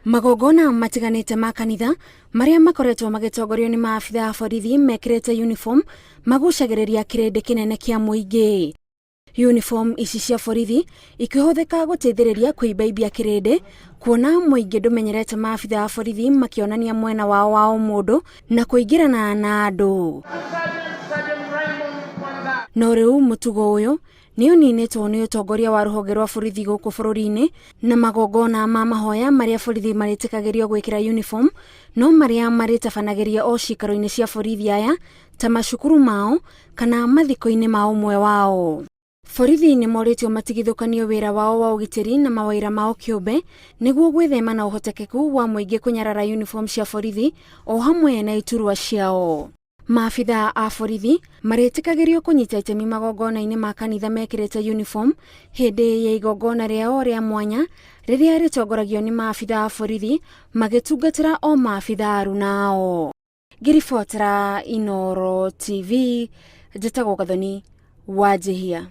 Magongona matiganite ma kanitha maria makoretwo magitongorio ni Maabithaa a borithi mekirite uniform magucagiriria kirindi kinene kia muingi. Uniform ici cia borithi ikihuthika guteithiriria kuibaibia kirindi, kuona muingi ndumenyerete Maabithaa a borithi makionania mwena wao wa umundu na kuingirana na andu. No riu mutugo uyu ni uninitwo ni utongoria wa ruhonge rwa borithi guku bururi-ini na magongona ma mahoya maria borithi maritikagirio gwikira uniform no maria maritabanagiria o cikaro-ini cia borithi aya ta macukuru mao kana mathiko-ini ma umwe wao. Borithi ni moritio matigithukanio wira wao wa ugitiri na mawira mao kiumbe niguo gwithema na uhotekeku wa muingi kunyarara uniform cia borithi o hamwe na iturwa ciao. Maabithaa a borithi maritikagirio kunyita itemi magongona-ini ma kanitha mekirite uniform hindi ya igongona riao ria mwanya riria ritongoragio ni Maabithaa a borithi magitungatira o Maabithaa aruna ao. Ngiribotera Inooro TV, njĩtagwo Gathoni Wanjihia.